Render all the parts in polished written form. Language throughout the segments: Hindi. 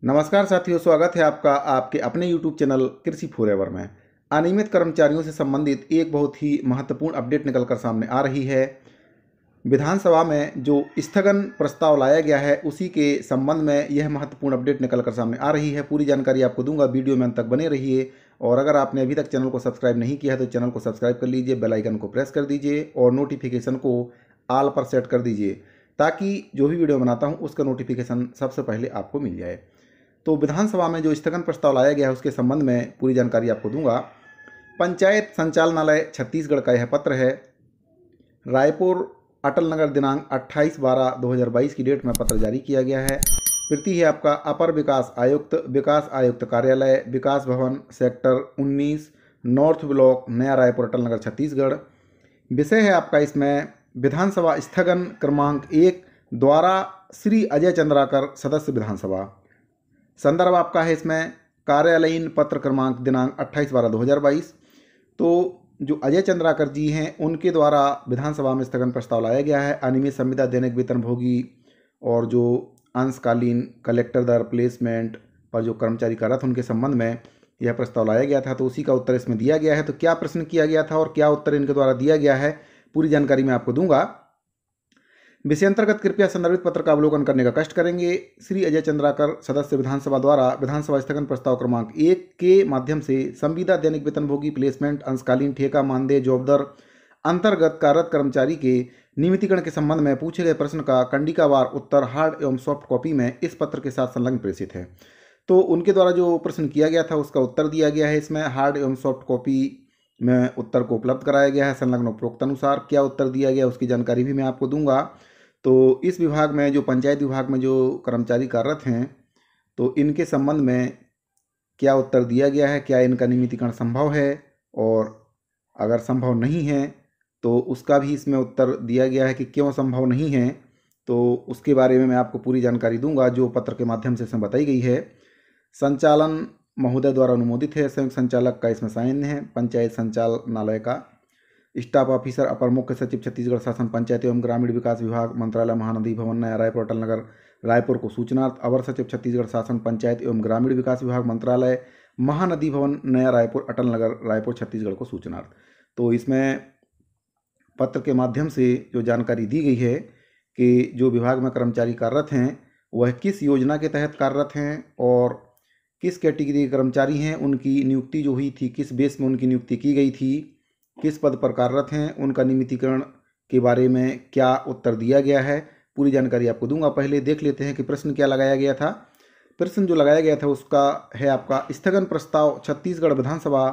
नमस्कार साथियों, स्वागत है आपका आपके अपने YouTube चैनल कृषि फॉरएवर में। अनियमित कर्मचारियों से संबंधित एक बहुत ही महत्वपूर्ण अपडेट निकलकर सामने आ रही है। विधानसभा में जो स्थगन प्रस्ताव लाया गया है उसी के संबंध में यह महत्वपूर्ण अपडेट निकलकर सामने आ रही है। पूरी जानकारी आपको दूंगा, वीडियो में अंत तक बने रहिए। और अगर आपने अभी तक चैनल को सब्सक्राइब नहीं किया है तो चैनल को सब्सक्राइब कर लीजिए, बेल आइकन को प्रेस कर दीजिए और नोटिफिकेशन को ऑल पर सेट कर दीजिए ताकि जो भी वीडियो बनाता हूँ उसका नोटिफिकेशन सबसे पहले आपको मिल जाए। तो विधानसभा में जो स्थगन प्रस्ताव लाया गया है उसके संबंध में पूरी जानकारी आपको दूंगा। पंचायत संचालनालय छत्तीसगढ़ का यह पत्र है। रायपुर अटल नगर दिनांक 28/12/2022 की डेट में पत्र जारी किया गया है। प्रति है आपका अपर विकास आयुक्त कार्यालय, विकास भवन, सेक्टर 19, नॉर्थ ब्लॉक, नया रायपुर, अटल नगर, छत्तीसगढ़। विषय है आपका इसमें विधानसभा स्थगन क्रमांक 1 द्वारा श्री अजय चंद्राकर, सदस्य विधानसभा। संदर्भ आपका है इसमें कार्यालयीन पत्र क्रमांक दिनांक 28/12/2022। तो जो अजय चंद्राकर जी हैं उनके द्वारा विधानसभा में स्थगन प्रस्ताव लाया गया है। अनियमित संविदा दैनिक वेतनभोगी और जो अंशकालीन कलेक्टर दर प्लेसमेंट पर जो कर्मचारी कार्यरत उनके संबंध में यह प्रस्ताव लाया गया था। तो उसी का उत्तर इसमें दिया गया है। तो क्या प्रश्न किया गया था और क्या उत्तर इनके द्वारा दिया गया है, पूरी जानकारी मैं आपको दूंगा। विषय अंतर्गत कृपया संदर्भित पत्र का अवलोकन करने का कष्ट करेंगे। श्री अजय चंद्राकर, सदस्य विधानसभा द्वारा विधानसभा स्थगन प्रस्ताव क्रमांक 1 के माध्यम से संविदा दैनिक वेतनभोगी प्लेसमेंट अंशकालीन ठेका मानदेय जॉब दर अंतर्गत कार्यरत कर्मचारी के नियमितीकरण के संबंध में पूछे गए प्रश्न का कंडिकावार उत्तर हार्ड एवं सॉफ्ट कॉपी में इस पत्र के साथ संलग्न प्रेषित है। तो उनके द्वारा जो प्रश्न किया गया था उसका उत्तर दिया गया है इसमें। हार्ड एवं सॉफ्ट कॉपी में उत्तर को उपलब्ध कराया गया है संलग्न उपरोक्त अनुसार। क्या उत्तर दिया गया उसकी जानकारी भी मैं आपको दूंगा। तो इस विभाग में जो पंचायत विभाग में जो कर्मचारी कार्यरत हैं तो इनके संबंध में क्या उत्तर दिया गया है, क्या इनका नियमितीकरण संभव है, और अगर संभव नहीं है तो उसका भी इसमें उत्तर दिया गया है कि क्यों संभव नहीं है। तो उसके बारे में मैं आपको पूरी जानकारी दूंगा जो पत्र के माध्यम से इसमें बताई गई है। संचालन महोदय द्वारा अनुमोदित है। संयुक्त संचालक का इसमें साइन है। पंचायत संचालनालय का स्टाफ ऑफिसर अपर मुख्य सचिव छत्तीसगढ़ शासन पंचायत एवं ग्रामीण विकास विभाग मंत्रालय महानदी भवन नया रायपुर अटल नगर रायपुर को सूचनार्थ अवर सचिव छत्तीसगढ़ शासन पंचायत एवं ग्रामीण विकास विभाग मंत्रालय महानदी भवन नया रायपुर अटल नगर रायपुर छत्तीसगढ़ को सूचनार्थ। तो इसमें पत्र के माध्यम से जो जानकारी दी गई है कि जो विभाग में कर्मचारी कार्यरत हैं वह किस योजना के तहत कार्यरत हैं और किस कैटेगरी के कर्मचारी हैं, उनकी नियुक्ति जो हुई थी किस बेस में उनकी नियुक्ति की गई थी, किस पद पर कार्यरत हैं, उनका नियमितीकरण के बारे में क्या उत्तर दिया गया है, पूरी जानकारी आपको दूंगा। पहले देख लेते हैं कि प्रश्न क्या लगाया गया था। प्रश्न जो लगाया गया था उसका है आपका स्थगन प्रस्ताव छत्तीसगढ़ विधानसभा।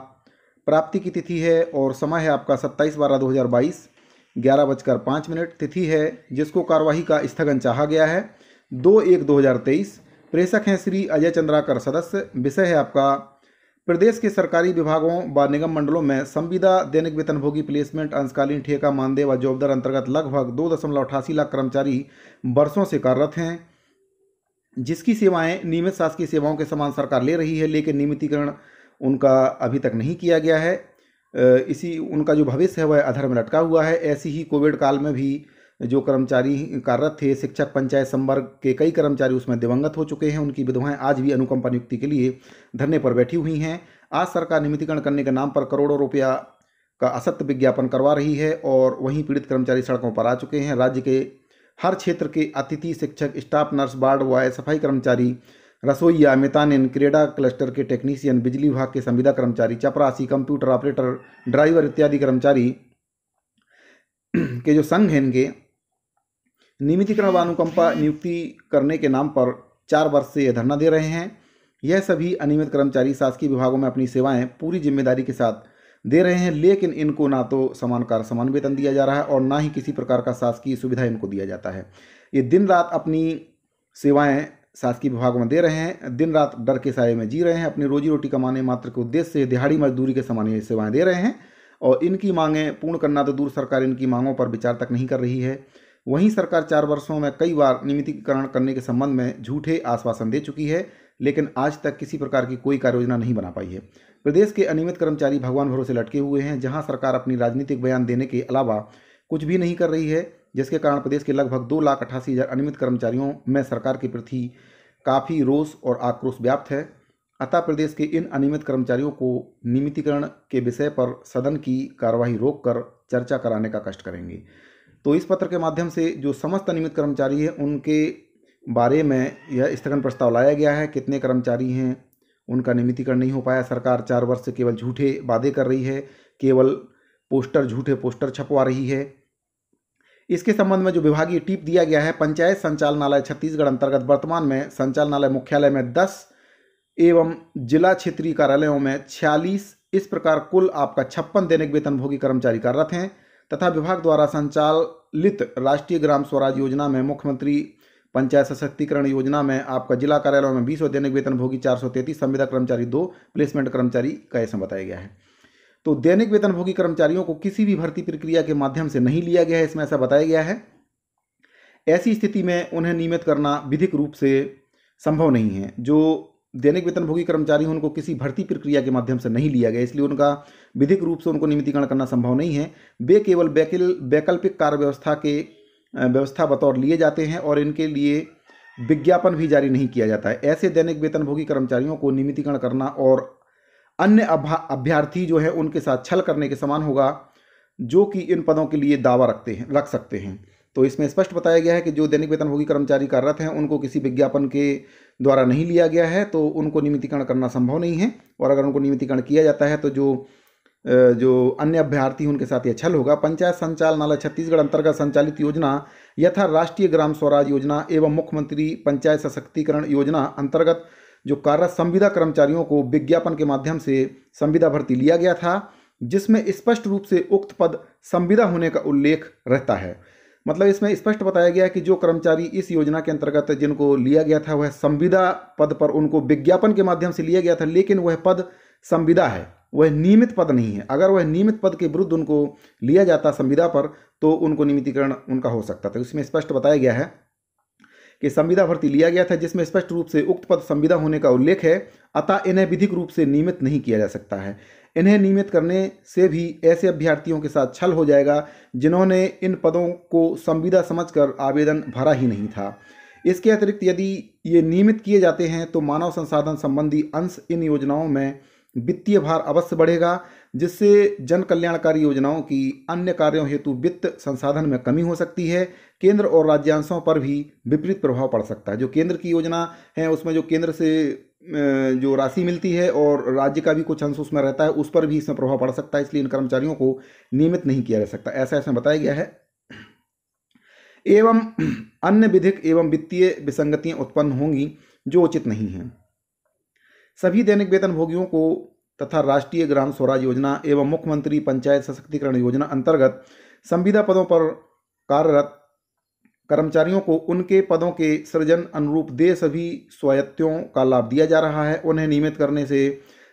प्राप्ति की तिथि है और समय है आपका 27/12/2022 11:05। तिथि है जिसको कार्यवाही का स्थगन चाहा गया है 2/1/2023। प्रेषक हैं श्री अजय चंद्राकर, सदस्य। विषय है आपका प्रदेश के सरकारी विभागों व निगम मंडलों में संविदा दैनिक वेतनभोगी प्लेसमेंट अंशकालीन ठेका मानदेय व जॉब दर अंतर्गत लगभग 2.88 लाख कर्मचारी वर्षों से कार्यरत हैं, जिसकी सेवाएं नियमित शासकीय सेवाओं के समान सरकार ले रही है, लेकिन नियमितीकरण उनका अभी तक नहीं किया गया है। इसी उनका जो भविष्य है वह अधर में लटका हुआ है। ऐसी ही कोविड काल में भी जो कर्मचारी कार्यरत थे, शिक्षक पंचायत संवर्ग के कई कर्मचारी उसमें दिवंगत हो चुके हैं। उनकी विधवाएं आज भी अनुकंपा नियुक्ति के लिए धरने पर बैठी हुई हैं। आज सरकार नियमितीकरण करने के नाम पर करोड़ों रुपया का असत्य विज्ञापन करवा रही है और वहीं पीड़ित कर्मचारी सड़कों पर आ चुके हैं। राज्य के हर क्षेत्र के अतिथि शिक्षक, स्टाफ नर्स, वार्ड बॉय, सफाई कर्मचारी, रसोईया, मितानिन, क्रीड़ा क्लस्टर के टेक्नीशियन, बिजली विभाग के संविदा कर्मचारी, चपरासी, कंप्यूटर ऑपरेटर, ड्राइवर इत्यादि कर्मचारी के जो संघ हैं इनके नियमितीकरण व अनुकंपा नियुक्ति करने के नाम पर 4 वर्ष से यह धरना दे रहे हैं। यह सभी अनियमित कर्मचारी शासकीय विभागों में अपनी सेवाएं पूरी जिम्मेदारी के साथ दे रहे हैं, लेकिन इनको ना तो समान कार्य समान वेतन दिया जा रहा है और ना ही किसी प्रकार का शासकीय सुविधा इनको दिया जाता है। ये दिन रात अपनी सेवाएं शासकीय विभागों में दे रहे हैं, दिन रात डर के साए में जी रहे हैं। अपनी रोजी रोटी कमाने मात्र के उद्देश्य से दिहाड़ी मजदूरी के समान ये सेवाएं दे रहे हैं और इनकी मांगें पूर्ण करना तो दूर, सरकार इनकी मांगों पर विचार तक नहीं कर रही है। वहीं सरकार 4 वर्षों में कई बार नियमितीकरण करने के संबंध में झूठे आश्वासन दे चुकी है, लेकिन आज तक किसी प्रकार की कोई कार्ययोजना नहीं बना पाई है। प्रदेश के अनियमित कर्मचारी भगवान भरोसे लटके हुए हैं, जहां सरकार अपनी राजनीतिक बयान देने के अलावा कुछ भी नहीं कर रही है, जिसके कारण प्रदेश के लगभग 2,88,000 अनियमित कर्मचारियों में सरकार के प्रति काफ़ी रोष और आक्रोश व्याप्त है। अतः प्रदेश के इन अनियमित कर्मचारियों को नियमितीकरण के विषय पर सदन की कार्यवाही रोककर चर्चा कराने का कष्ट करेंगे। तो इस पत्र के माध्यम से जो समस्त अनियमित कर्मचारी हैं उनके बारे में यह स्थगन प्रस्ताव लाया गया है। कितने कर्मचारी हैं उनका नियमितीकरण नहीं हो पाया। सरकार 4 वर्ष से केवल झूठे वादे कर रही है, केवल झूठे पोस्टर छपवा रही है। इसके संबंध में जो विभागीय टिप दिया गया है, पंचायत संचालनालय छत्तीसगढ़ अंतर्गत वर्तमान में संचालनालय मुख्यालय में 10 एवं जिला क्षेत्रीय कार्यालयों में 46, इस प्रकार कुल आपका 56 दैनिक वेतनभोगी कर्मचारी कार्यरत हैं तथा विभाग द्वारा संचालित राष्ट्रीय ग्राम स्वराज योजना में, मुख्यमंत्री पंचायत सशक्तिकरण योजना में आपका जिला कार्यालयों में 20 और दैनिक वेतनभोगी 433, संविदा कर्मचारी 2, प्लेसमेंट कर्मचारी का ऐसा बताया गया है। तो दैनिक वेतनभोगी कर्मचारियों को किसी भी भर्ती प्रक्रिया के माध्यम से नहीं लिया गया है, इसमें ऐसा बताया गया है। ऐसी स्थिति में उन्हें नियमित करना विधिक रूप से संभव नहीं है। जो दैनिक वेतनभोगी कर्मचारी हैं उनको किसी भर्ती प्रक्रिया के माध्यम से नहीं लिया गया, इसलिए उनका विधिक रूप से उनको नियमितीकरण करना संभव नहीं है। वे केवल वैकल्पिक कार्य व्यवस्था बतौर लिए जाते हैं और इनके लिए विज्ञापन भी जारी नहीं किया जाता है। ऐसे दैनिक वेतनभोगी कर्मचारियों को नियमितीकरण करना और अन्य अभ्यर्थी जो है उनके साथ छल करने के समान होगा, जो कि इन पदों के लिए दावा रख सकते हैं। तो इसमें स्पष्ट बताया गया है कि जो दैनिक वेतनभोगी कर्मचारी कार्यरत हैं उनको किसी विज्ञापन के द्वारा नहीं लिया गया है, तो उनको नियमितीकरण करना संभव नहीं है। और अगर उनको नियमितीकरण किया जाता है तो जो अन्य अभ्यर्थी उनके साथ यह छल होगा। पंचायत संचालनालय छत्तीसगढ़ अंतर्गत संचालित योजना यथा राष्ट्रीय ग्राम स्वराज योजना एवं मुख्यमंत्री पंचायत सशक्तिकरण योजना अंतर्गत जो कार्यरत संविदा कर्मचारियों को विज्ञापन के माध्यम से संविदा भर्ती लिया गया था, जिसमें स्पष्ट रूप से उक्त पद संविदा होने का उल्लेख रहता है। मतलब इसमें स्पष्ट बताया गया कि जो कर्मचारी इस योजना के अंतर्गत जिनको लिया गया था वह संविदा पद पर, उनको विज्ञापन के माध्यम से लिया गया था, लेकिन वह पद संविदा है, वह नियमित पद नहीं है। अगर वह नियमित पद के विरुद्ध उनको लिया जाता संविदा पर तो उनको नियमितीकरण उनका हो सकता था। इसमें स्पष्ट बताया गया है कि संविदा भर्ती लिया गया था जिसमें स्पष्ट रूप से उक्त पद संविदा होने का उल्लेख है, अतः इन्हें विधिक रूप से नियमित नहीं किया जा सकता है। इन्हें नियमित करने से भी ऐसे अभ्यर्थियों के साथ छल हो जाएगा जिन्होंने इन पदों को संविदा समझकर आवेदन भरा ही नहीं था। इसके अतिरिक्त यदि ये नियमित किए जाते हैं तो मानव संसाधन संबंधी अंश इन योजनाओं में वित्तीय भार अवश्य बढ़ेगा, जिससे जन कल्याणकारी योजनाओं की अन्य कार्यों हेतु वित्त संसाधन में कमी हो सकती है। केंद्र और राज्यांशों पर भी विपरीत प्रभाव पड़ सकता है। जो केंद्र की योजना है उसमें जो केंद्र से जो राशि मिलती है और राज्य का भी कुछ अंश उसमें रहता है, उस पर भी इसमें प्रभाव पड़ सकता है। इसलिए इन कर्मचारियों को नियमित नहीं किया जा सकता, ऐसा इसमें बताया गया है। एवं अन्य विधिक एवं वित्तीय विसंगतियां उत्पन्न होंगी जो उचित नहीं हैं। सभी दैनिक वेतनभोगियों को तथा राष्ट्रीय ग्राम स्वराज योजना एवं मुख्यमंत्री पंचायत सशक्तिकरण योजना अंतर्गत संविदा पदों पर कार्यरत कर्मचारियों को उनके पदों के सृजन अनुरूप दे सभी स्वायत्तों का लाभ दिया जा रहा है। उन्हें नियमित करने से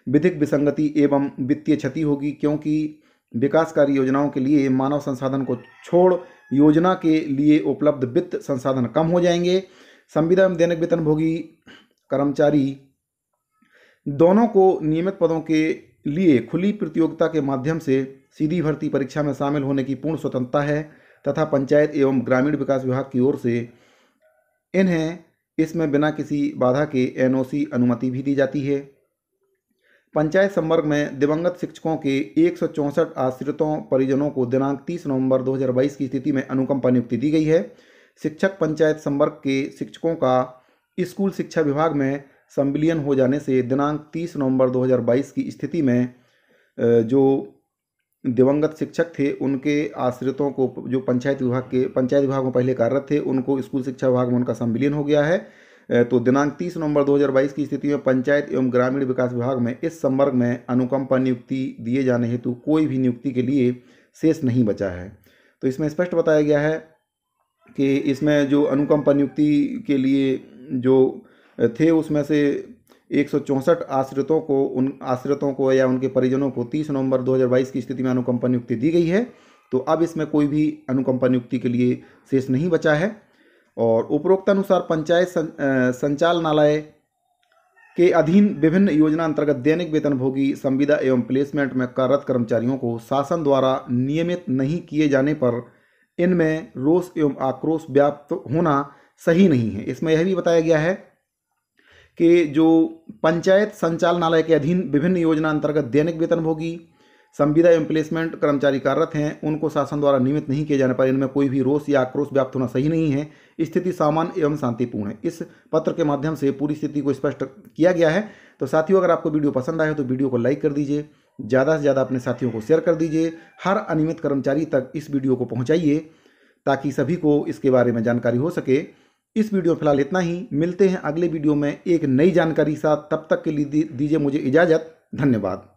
विधिक विसंगति एवं वित्तीय क्षति होगी, क्योंकि विकासकारी योजनाओं के लिए मानव संसाधन को छोड़ योजना के लिए उपलब्ध वित्त संसाधन कम हो जाएंगे। संविदा एवं दैनिक वेतनभोगी कर्मचारी दोनों को नियमित पदों के लिए खुली प्रतियोगिता के माध्यम से सीधी भर्ती परीक्षा में शामिल होने की पूर्ण स्वतंत्रता है तथा पंचायत एवं ग्रामीण विकास विभाग की ओर से इन्हें इसमें बिना किसी बाधा के एनओसी अनुमति भी दी जाती है। पंचायत संवर्ग में दिवंगत शिक्षकों के 164 आश्रितों परिजनों को दिनांक 30 नवंबर 2022 की स्थिति में अनुकंपा नियुक्ति दी गई है। शिक्षक पंचायत संवर्ग के शिक्षकों का स्कूल शिक्षा विभाग में संविलियन हो जाने से दिनांक 30 नवंबर 2022 की स्थिति में जो दिवंगत शिक्षक थे उनके आश्रितों को, जो पंचायत विभाग में पहले कार्यरत थे, उनको स्कूल शिक्षा विभाग में उनका संविलियन हो गया है। तो दिनांक 30 नवंबर 2022 की स्थिति में पंचायत एवं ग्रामीण विकास विभाग में इस संवर्ग में अनुकंपा नियुक्ति दिए जाने हेतु कोई भी नियुक्ति के लिए शेष नहीं बचा है। तो इसमें स्पष्ट बताया गया है कि इसमें जो अनुकंपा नियुक्ति के लिए जो थे उसमें से 164 आश्रितों को या उनके परिजनों को 30 नवंबर 2022 की स्थिति में अनुकंपा नियुक्ति दी गई है। तो अब इसमें कोई भी अनुकंपा नियुक्ति के लिए शेष नहीं बचा है। और उपरोक्त अनुसार पंचायत संचालनालय के अधीन विभिन्न योजना अंतर्गत दैनिक वेतनभोगी संविदा एवं प्लेसमेंट में कार्यरत कर्मचारियों को शासन द्वारा नियमित नहीं किए जाने पर इनमें रोष एवं आक्रोश व्याप्त होना सही नहीं है। इसमें यह भी बताया गया है कि जो पंचायत संचालनालय के अधीन विभिन्न योजना अंतर्गत दैनिक वेतनभोगी, संविदा एवं प्लेसमेंट कर्मचारी कार्यरत हैं, उनको शासन द्वारा नियमित नहीं किए जाने पर इनमें कोई भी रोष या आक्रोश व्याप्त होना सही नहीं है। स्थिति सामान्य एवं शांतिपूर्ण है। इस पत्र के माध्यम से पूरी स्थिति को स्पष्ट किया गया है। तो साथियों, अगर आपको वीडियो पसंद आए तो वीडियो को लाइक कर दीजिए, ज़्यादा से ज़्यादा अपने साथियों को शेयर कर दीजिए, हर अनियमित कर्मचारी तक इस वीडियो को पहुँचाइए ताकि सभी को इसके बारे में जानकारी हो सके। इस वीडियो में फिलहाल इतना ही। मिलते हैं अगले वीडियो में एक नई जानकारी साथ। तब तक के लिए दीजिए मुझे इजाज़त। धन्यवाद।